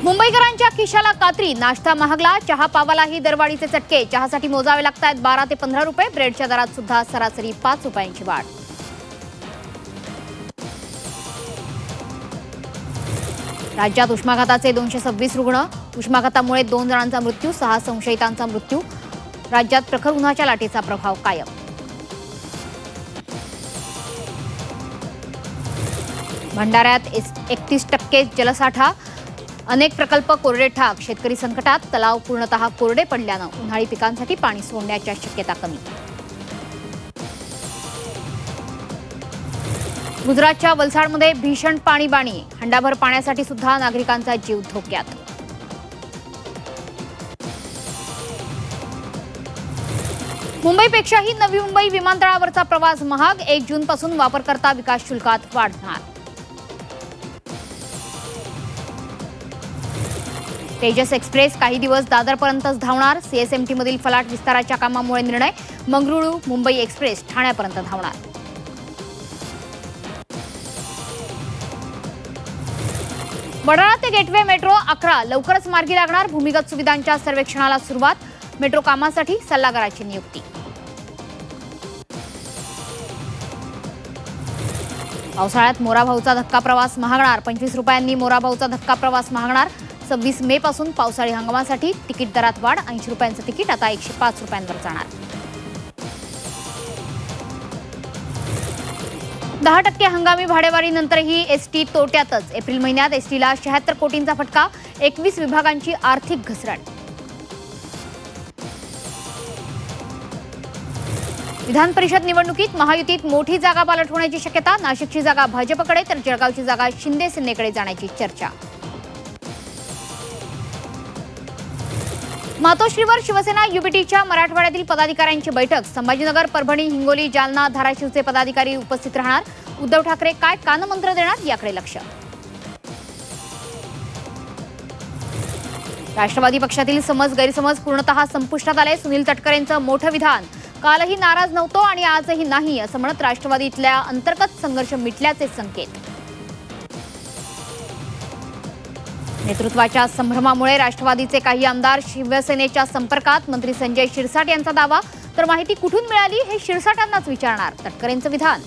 मुंबईकरांच्या खिशाला कात्री, नाश्ता महागला, चहा पावालाही दरवाढीचे चटके। चहासाठी मोजावे लागतात 12 ते 15 रुपये। ब्रेडच्या दरात सुद्धा सरासरी 5 रुपयांची वाढ। राज्यात उष्माघाताचे 226 रुग्ण। उष्माघातामुळे 2 जणांचा मृत्यू, 6 संशयितांचा मृत्यू। राज्यात प्रखर उन्हाच्या लाटेचा प्रभाव कायम। भंडाऱ्यात 31% जलसाठा, अनेक प्रकल्प कोरडे ठाक। शेतकरी संकटात, तलाव पूर्णतः कोरडे पडल्यानं उन्हाळी पिकांसाठी पाणी सोडण्याच्या शक्यता कमी। गुजरातच्या वलसाडमध्ये भीषण पाणीबाणी, हंडाभर पाण्यासाठी सुद्धा नागरिकांचा जीव धोक्यात। मुंबईपेक्षाही नवी मुंबई विमानतळावरचा प्रवास महाग, 1 जूनपासून वापरकर्ता विकास शुल्कात वाढणार। तेजस एक्सप्रेस काही दिवस दादरपर्यंतच धावणार। सीएसएमटी मधील फलाट विस्ताराच्या कामामुळे निर्णय, मंगळुरू मुंबई एक्सप्रेस ठाण्यापर्यंत धावणार। वडाळा ते गेटवे मेट्रो 11 लवकरच मार्गी लागणार। भूमिगत सुविधांच्या सर्वेक्षणाला सुरुवात, मेट्रो कामासाठी सल्लागाराची नियुक्ती। पावसाळ्यात मोराभाऊचा धक्का प्रवास महागणार, 25 रुपयांनी मोराभाऊचा धक्का प्रवास महागणार। 26 मे पासून पावसाळी हंगामासाठी तिकीट दरात वाढ, 80 रुपयांचं तिकीट आता 105 रुपयांवर जाणार। 10% हंगामी भाडेवाढीनंतरही एसटी तोट्यातच। एप्रिल महिन्यात एसटीला 76 कोटींचा फटका, 21 विभागांची आर्थिक घसरण। विधान परिषद निवडणुकीत महायुतीत मोठी जागा पालट होण्याची शक्यता। नाशिकची जागा भाजपकडे तर जळगावची जागा शिंदे सेनेकडे जाण्याची चर्चा। मातोश्रीवर शिवसेना युबीटीच्या मराठवाड्यातील पदाधिकाऱ्यांची बैठक। संभाजीनगर, परभणी, हिंगोली, जालना, धाराशिवचे पदाधिकारी उपस्थित राहणार। उद्धव ठाकरे काय कानमंत्र देणार याकडे लक्ष। राष्ट्रवादी पक्षातील गैरसमज पूर्णतः संपुष्टात आले। सुनील तटकरेंचं मोठं विधान, कालही नाराज नव्हतो आणि आजही नाही असं म्हणत राष्ट्रवादीतल्या अंतर्गत संघर्ष मिटल्याचे संकेत। नेतृत्वाच्या संभ्रमामुळे राष्ट्रवादीचे काही आमदार शिवसेनेच्या संपर्कात। मंत्री संजय शिरसाट यांचा दावा, तर माहिती कुठून मिळाली हे शिरसाटांनाच विचारणार, तटकरेंचं विधान।